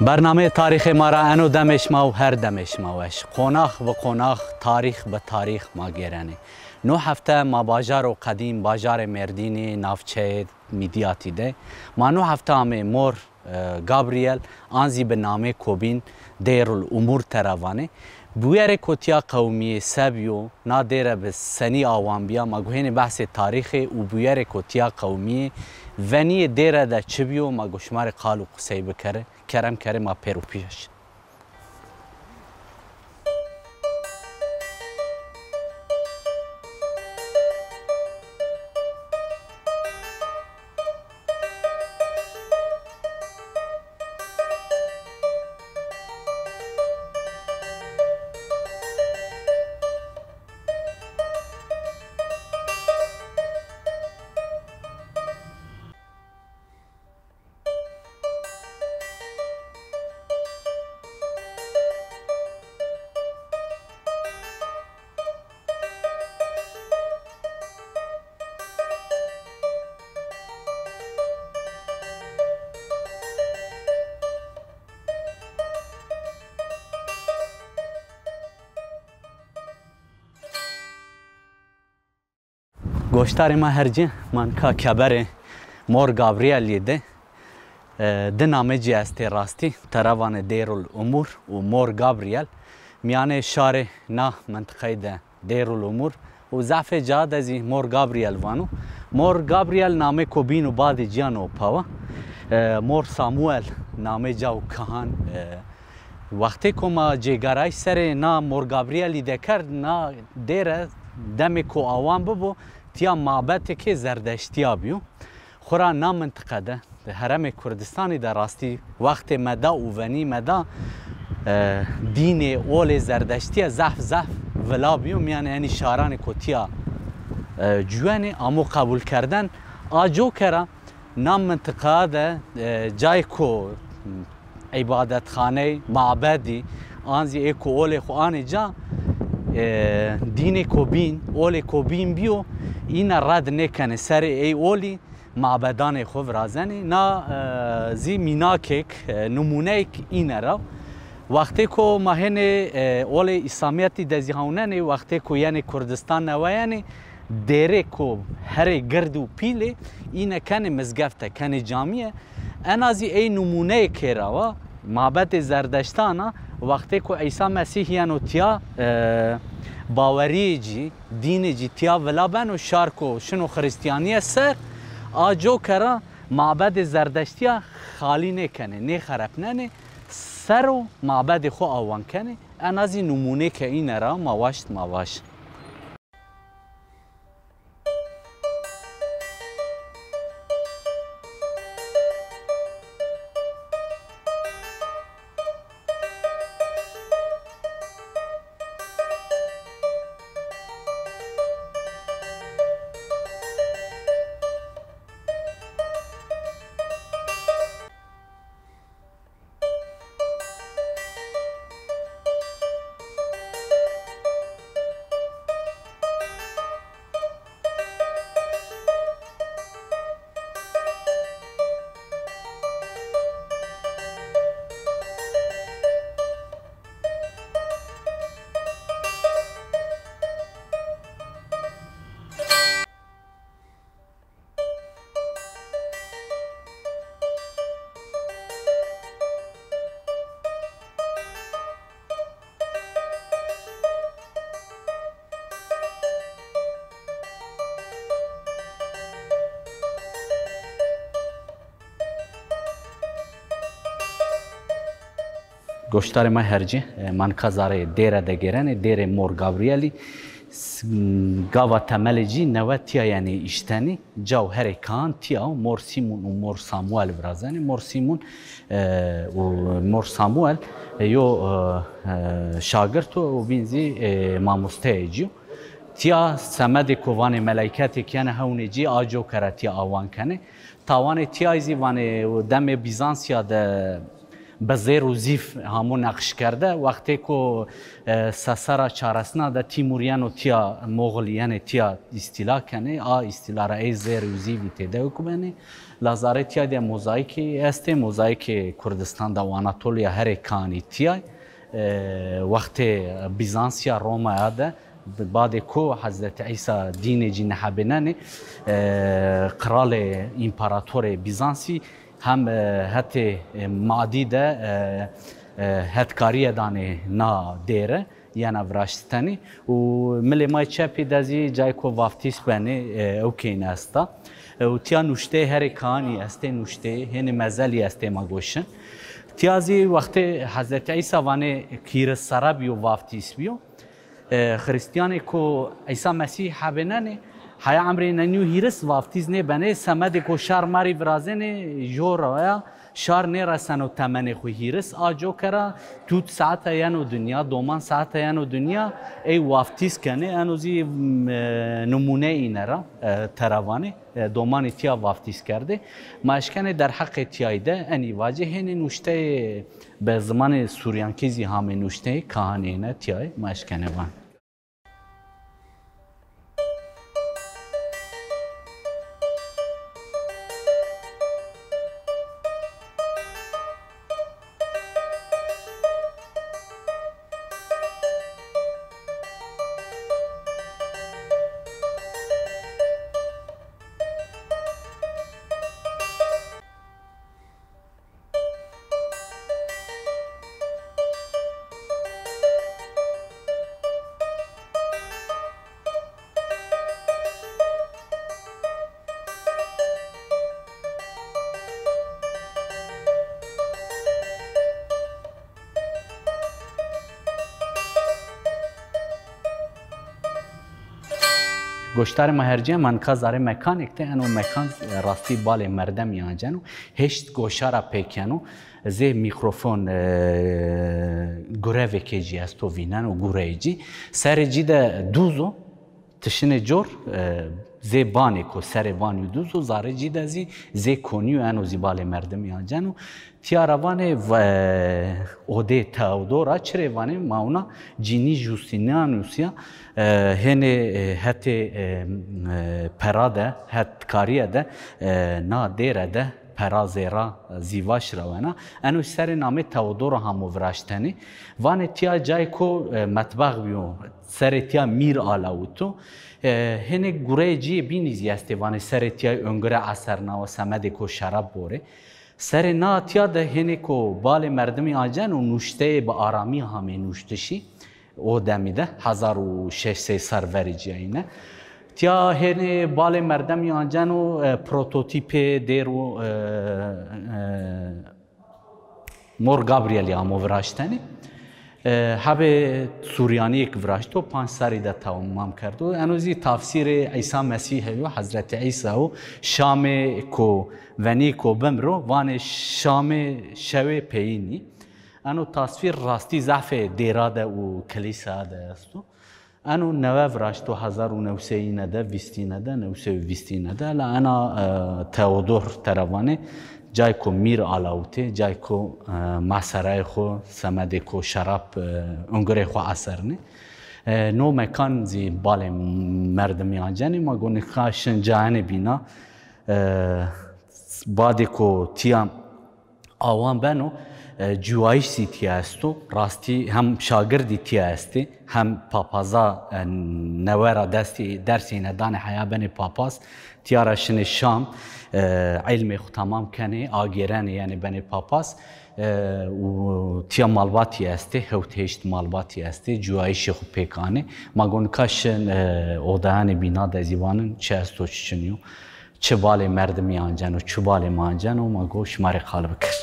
برنامه تاریخ ما را انو دمش ما و هر دمش ماوش قوناخ و قوناخ تاریخ به تاریخ ما گیرنه. 9 هفته ما باجار و قدیم باجار مردینی نافچه میدیاتی ده ما 9 هفته همه مور گابریل آنزی به نامه کوبین دیر الامور تروانه بویر کتیا قومی سبیو نادره به سنی آوان بیا ما گوهین بحث تاریخ و بویر کتیا قومی ونی دیره ده چبیو ما گوشمار قالو قصی بکره کرم کره ما پیرو پیش. گوشتار ما هرچی من که کبر مور گابریل لیده دنامه جی است راستی تروان دیر الامور و مور گابریل میانه شار نه منطقه ده دیر الامور و ضعف جاد ازی مور گابریل وانو مور گابریل نامه کوبین و بعد جیانو پاوا مور ساموئل نامه جاو کهان وقتی که ما جگرای سر نه مور گابریل لیده کرد نه دیر دم کو آوان ببو تیا معبد که زردشتیا بیو خورا نام منطقه ده حرم کردستانی در راستی وقت مدا و ونی مدا دین اول زردشتیا زف ولا بیو یعنی شاران کتیا جوانی امو قبول کردن آجو کرا نام منطقه ده جای کو عبادت خانه معبدی آنزی ایکو اول خو آن جا دین کوبین اول کوبین بیو این رد نکنه سر ای اولی معبدان خوب رازنی نا زی میناکک نمونه این را وقتی که ماهن اول اسلامیتی دزیهوننی وقتی که یعنی کردستان نوایانی دیره که هر گرد و پیله این کنه مزگفته کنه جامعه انازی ای نمونه که را معبد زردشتانا وقتی که عیسی مسیح یعنی تیا باوری جی دین جی تیا ولا بن و شارکو شنو خریستیانی سر آجو کرا معبد زردشتیا خالی نکنه نه خراب نه سر و معبد خو آوان کنه انازی نمونه که این را ماواشت گوشتار ما هرچی من کازاره دیره دگیرن دیر مور گابریلی گاوا تملجی نواتیا یعنی اشتنی جوهر کان تیا مور سیمون و مور ساموئل برازنی مور سیمون و مور ساموئل یو شاگرد و بینزی ماموسته جیو تیا سمد کوان ملائکتی کنه هونجی آجو کرتی آوان کنه تاوان تیایزی وان دم بیزانسیا ده بزیر و زیف همون نقش کرده وقتی که سسرا چارسنا ده تیموریان و تیا مغولیان تیا استیلا کنه استیلا را ای زیر و زیفی تیده کنه لازارتیا ده موزایکی است موزایک کردستان دا و آناتولیا هر کانی تیای وقت بیزانسیا روما ده بعد کو حضرت عیسی دین جی نحبنانه قرال امپراتور بیزانسی هم هت مادی ده هتکاری دانه نا دیره یعنی وراشتنی و ملی مای چپی دزی جای کو وافتیس بنه اوکین استا و تیا نوشته هر کانی استه نوشته هنی مزلی استه مگوشن تیازی وقت حضرت عیسی وانه کیر سرابیو وافتیس بیو خریستیانی کو عیسی مسیح حبنانه حیا عمری ننیو هیرس وافتیز نه بنه سمد کو شار ماری ورازنه جورا شار نه رسن و تمن خو هیرس آجو کرا توت ساعت یانو دنیا دومان ساعت یانو دنیا ای وافتیز کنه انوزی نمونه اینه را تروانه دومان تیا وافتیز کرده ماشکنه در حق تیایده انی واجه هنی نوشته به زمان سوریانکیزی همه نوشته کهانه نه تیای ماشکنه وان گوشتار مهرجه من کازاره مکانیک ته انو مکان راستی بال مردم یانجنو هشت گوشارا پیکنو زی میکروفون گروه کیجی است و وینن و گروه جی سر جی ده دوزو تشنه جور زی بانی کو سر بانی دوزو زاره جی ده زی کنیو انو زی بال مردم یانجنو تیاروانه و اوده تاودورا چریوانه ماونا جینی جوستینیانوسیا هنه هت پراده هت کاریه ده نا دیره ده پرازیرا زیواش روانه انو سر نام تاودور همو وراشتنی وانه تیا جای کو مطبخ بیو سر تیا میر آلاوتو هنه گوره جی بینیزی استی وانه سر تیا انگره اثرنا و سمده کو شراب بوره سر ناتیا ده هنه کو بال مردمی آجن و نوشته با آرامی همه نوشتشی او دمیده 1600 سروری جایینه تیا هنه بال مردمی آجن و پروتوتیپ دیرو مور گابریلی همو وراشتنی هبه سوریانی یک وراشتو 5 سری ده تمام کردو انوزی تفسیر عیسی مسیح و حضرت عیسی و شام کو ونی کو بمرو وان شام شوی پینی انو تصویر راستی ضعف دیراده و کلیسا ده استو انو نوه وراشتو 1900 ده 20 ده 1920 ده لا انا تئودور تروانه جای کو میر آلاوته جای کو مسرای خو سمده کو شراب انگره خو اثر نه نو مکان زی بال مردمی آنجانی ما گونه خاشن جهان بینا بعد کو تیا آوان بنو جوایش سی تیا استو راستی هم شاگردی تیا استی هم پاپازا نوارا دستی درسی ندان حیا بن پاپاز تیارا شن شام علم خو تمام کنه آگیرن یعنی بن پاپاز و تیا مالباتی استی هوت هشت مالباتی استی جوایش خو پیکانه ما گون کاشن اودان بینا دزیوانن چه استو چنیو چه بال مردمی آنجن و چه بال ما آنجن و ما گوش ماری خال بکر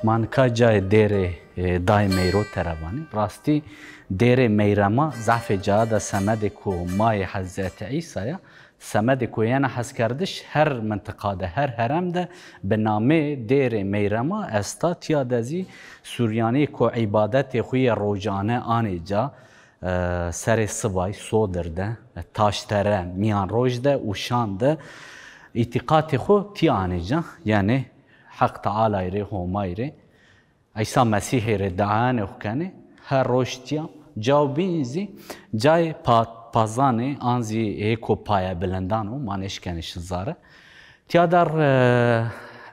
مانکا جای دیر دای میرو تروانی راستی دیر میرما ضعف جهاد سمد کو مای حضرت عیسی سمد کو یعنی حس کردش هر منطقه ده هر حرم ده به نام دیر میرما استات یادزی سوریانی کو عبادت خوی روزانه آنجا سر سبای صدر ده تاشتره میان روز ده و شان ده اعتقاد خو تی آنجا یعنی حق تعالی ره همایره عیسی مسیح ره دعانه کنه هر روشتیا جوابیزی جای پازانه آنزی ایکو پایه بلندانو مانش کنش زاره تیا در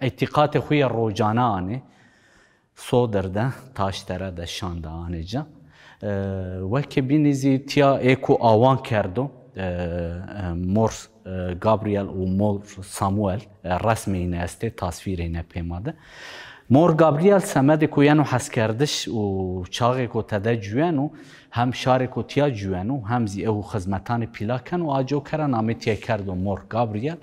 اعتقاد خوی روزانه آنه صدر ده تاشتره ده شانده آنجا وکی بینیزی تیا ایکو آوان کردو مور گابریل و مور ساموئل رسمی اینه استه تصویر اینه پیماده مور گابریل سمده کو یانو حس کردش و چاقی کو تده جوانو هم شاری کو تیا جوانو هم زی او خدمتان پیلاکن و آجو کرن آمیتیا کردو مور گابریل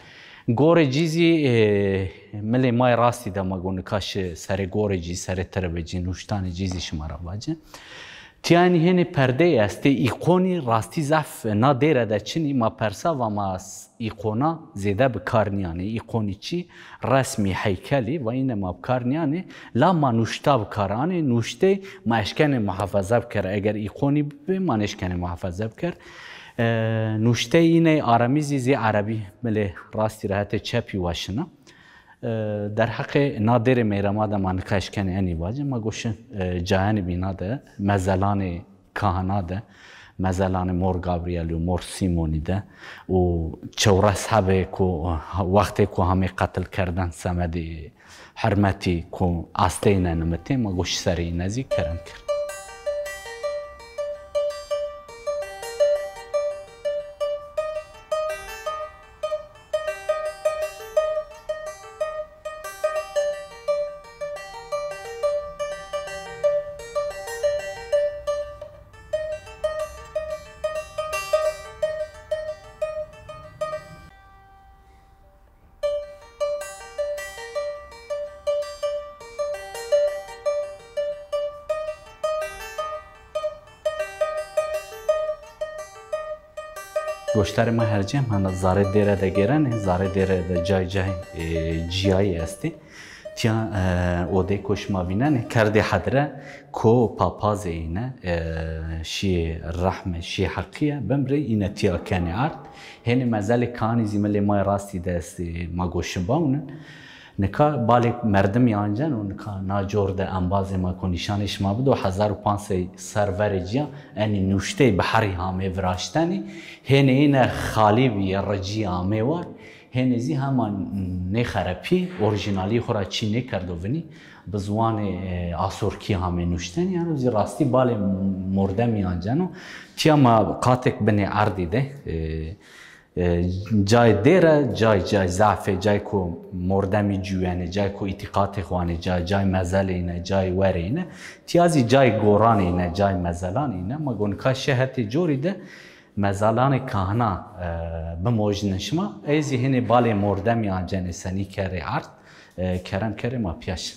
گور جیزی ملی مای راستی ده مگونه کاش سر گور جیزی سر تربجی نوشتان جیزی شمارا باجه تیانی هنی پرده است ایقونی راستی زف نادره ده چنی ما پرسا و ما ایقونا زیده بکارنیانه ایقونی چی رسمی هیکلی و این ما بکارنیانه لا ما نوشتا بکارانه نوشته ما اشکن محافظه بکر اگر ایقونی به ما اشکن محافظه بکر نوشته اینه آرامیزی زی عربی ملی راستی راحت چپی واشنه در حق نادر میرما ده منکش کنه انی واجه ما گوشن جهان بینا ده مزلان کهانا ده مزلان مور گابریل و مور سیمونی ده و چوره صحبه کو وقتی کو همه قتل کردن سمدی حرمتی کو آستینه نمته ما گوش سری نزدیک کردن کرد گوشتر ما هرچه من زاره دیره ده گرن زاره دیره ده جای جیایی هستی تیا اوده کش ما بینن کرده حدره کو پاپاز اینه شی رحمه شی حقیه بمره اینه تیا کنی عرد هنی مزل کانی زیمل ما راستی دستی ما گوشن باونن نکا بالی مردم یانجن و نکا ناجور ده انباز ما کنیشانش ما بود و 1500 سرور جیا اینی نوشته بحری همه وراشتنی هنی این خالی بی رجی همه وار هنی زی همان نخرپی اورجینالی خورا چی نکرد و ونی بزوان آسورکی همه نوشتنی یعنی زی راستی بالی مردم یانجن و تیا ما قاتک بنی عردی ده جای دیره جای ضعف جای کو مردمی جوانه جای کو اعتقاد خوانه جای مزل اینه جای ور اینه تیازی جای گوران اینه جای مزلان اینه ما گون کا شهت جوری ده مزلان کهنا بموجنشما ایزی هنی بالی مردمی آنجن سنی کره عرض کرم کره ما پیش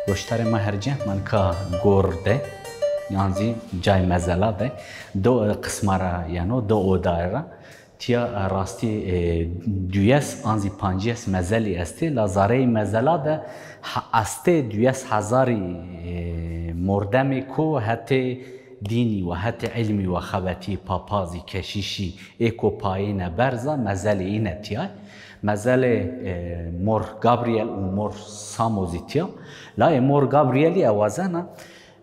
گوشتر ما هرچه من که گرده یعنی جای مزلا ده دو قسمه را یعنی دو اودای را تیا راستی دویس آنزی پنجیس مزلی استی لازاره مزلا ده استی دویس هزاری مردمی کو حتی دینی و حتی علمی و خبتی پاپازی کشیشی ایکو پایین برزا مزلی اینه تیای مزل مور گابریل و مور ساموزیتیا لا مور گابریلی اوازانا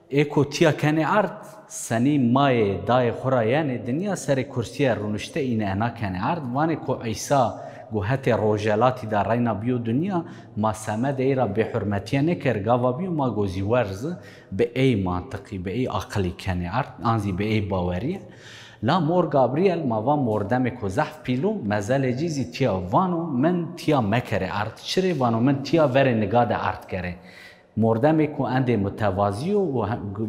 ایکو تیا کنی عرض سنی مای دای خورایان دنیا سر کرسی رونشته این انا کنی عرض وانی کو عیسی هتی روجلاتی در رینا بیو دنیا ما سمد ایرا به حرمتیه نکر گاوا بیو ما گوزی ورز به ای منطقی به ای عقلی کنی ارد آنزی به ای باوریه لا مور گابریل ماوا موردم کو زحف پیلو مزل جیزی تیا وانو من تیا مکره ارد چره وانو من تیا ور نگاد ارد کره موردم کو اند متوازی و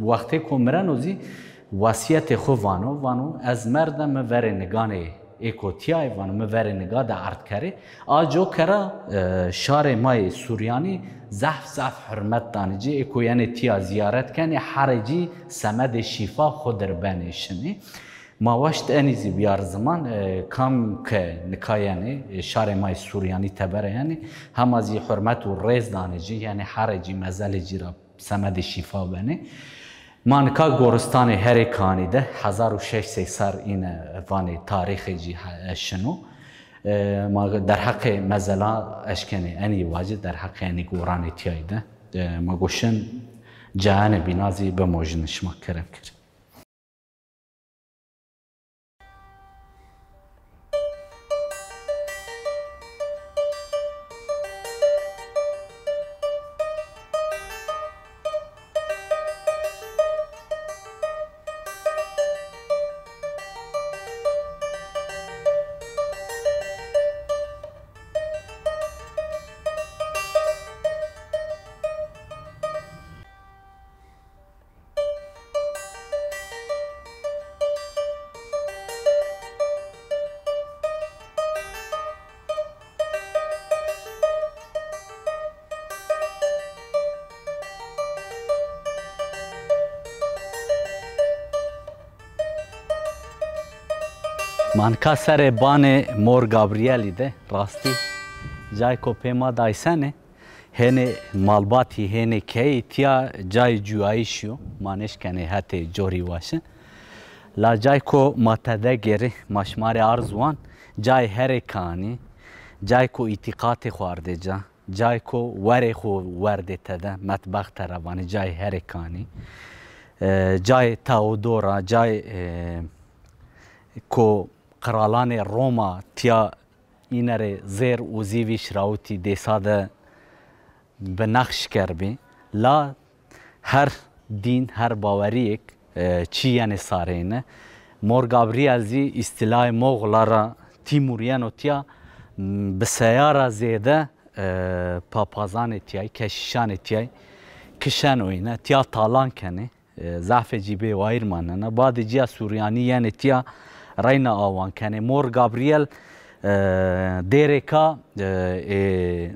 وقتی کو مرنوزی وصیت خو وانو از مردم ور نگانه ایکو تیای وانو مور نگاد ارد کره آجو کرا شار مای سوریانی زحف حرمت دانجی ایکو یعنی تیا زیارت کنی حرجی سمد شفا خودر بنشنی ما واشت انیزی بیار زمان کم که نکایانی شار مای سوریانی تبره یعنی هم از حرمت و ریز دانجی یعنی حرجی مزل جی را سمد شفا بنه مانکا گورستان هر کانی ده 1600 سر این وانی تاریخ جی شنو ما در حق مزلا اشکنی انی واجد در حق انی گورانی تیای ده ما گوشن جهان بینازی به موجنش ما کرم کرد مانکا سر بان مور گابریلی ده راستی جای کو پیما دایسنه هنه مالباتی هنه کی تیا جای جوایی شو مانش کنه هتی جوری واشه لا جای کو ماتده گره مشمار ارزوان جای هر کانی جای کو اعتقاد خوارده جای کو وره خو ورده تده مطبخ تروانه جای هر کانی جای تاودورا جای کو قرالان روما تیا اینره زیر و زیویش راوتی دیساده به نقش کربی لا هر دین هر باوری چی یعنی سارینه مور گابریل زی اصطلاح مغلارا تیموریان و تیا به سیاره زیده پاپازان تیای کشیشان تیای کشن و اینه تیا تالان کنه ضعف جیبه وایر مانه بعد جیا سوریانی یعنی تیا رینا آوان کنه مور گابریل دیرکا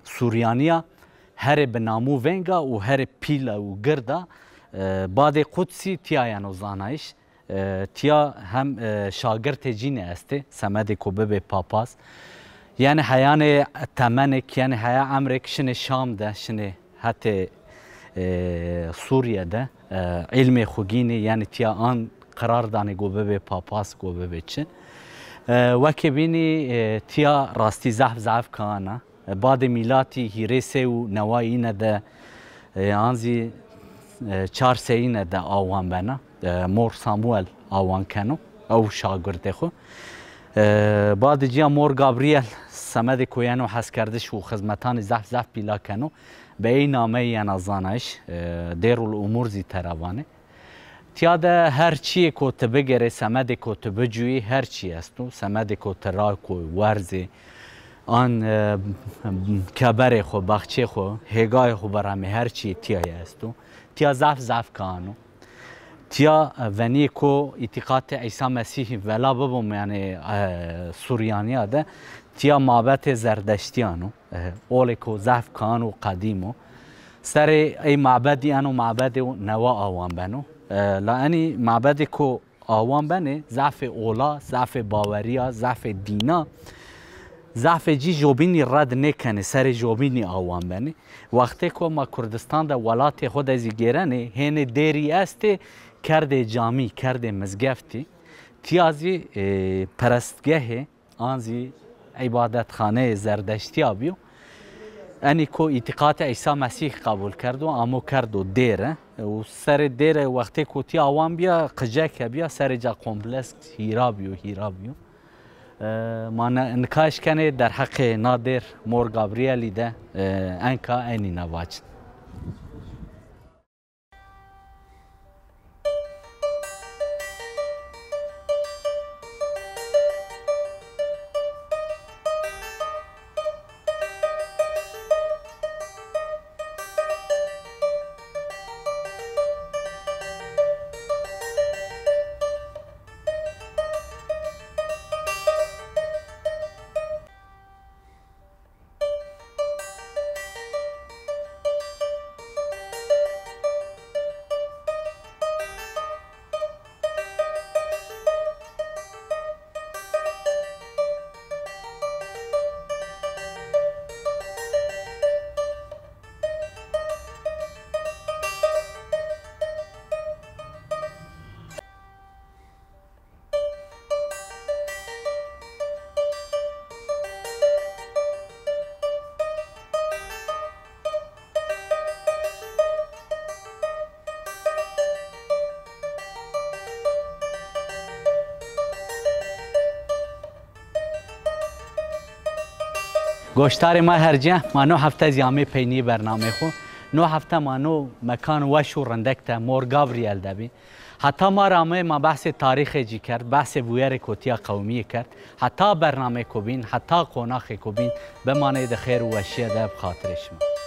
سوریانیا هر بنامو ونگا و هر پیلا و گردا بعد قدسی تیا یعنی زانایش تیا هم شاگرد جینه استه سمد کوبه به پاپاس یعنی حیان تمنک یعنی حیا عمرک شنه شام ده شنه حتی سوریه ده علم خوگینه یعنی تیا آن قرار دانه گوبه به پاپاس گوبه به چه وکی بینی تیا راستی زحف کانا بعد میلاتی هیرسه و نوایی نده آنزی 4 سه نده آوان بنا مور ساموئل آوان کنو او شاگرده خو بعد جیا مور گابریل سمد کویانو حس کردش و خدمتان زحف پیلا کنو به این نامه یعنی زانش دیر الامور زی تروانه تیاده هر چی که تو بگره سمد که تو بجویی هر چی است و سمد که تو را که ورزی آن کبر خو بخچه خو هگای خو برامه هر چی تیای است و تیا زحف کانو تیا ونی که اعتقاد عیسی مسیح ولا ببوم یعنی سوریانی ده تیا معبد زردشتیانو اول که زحف کانو قدیمو سر ای معبدی انو معبد نوا آوان بنو لانی معبد کو آوان بنه ضعف اولا ضعف باوریا ضعف دینا ضعف جی جوبینی رد نکنه سر جوبینی آوان بنه وقتی که ما کردستان ده ولات خود از گیرنه هن دیری است کرده جامی کرده مزگفتی تیازی پرستگاه آنزی عبادت خانه زردشتی آبیو انی کو اعتقاد عیسی مسیح قبول کرد و امو کرد و دیره و سر دیره وقتی کو تی آوان بیا قجک بیا سر جا کمپلکس هیرا بیو ما نکاش کنه در حق نادر مور گابریلی ده انکا اینی نواچ گوشتار ما هرجه ما 9 هفته زیامه پینی برنامه خو 9 هفته ما نو مکان وشو رندکته مور گابریل دبی حتی ما رامه ما بحث تاریخ جی کرد بحث بویر کوتیا قومی کرد حتی برنامه کو بین حتی قوناخ کو بین بمانه د خیر و وشیه ده بخاطرش ما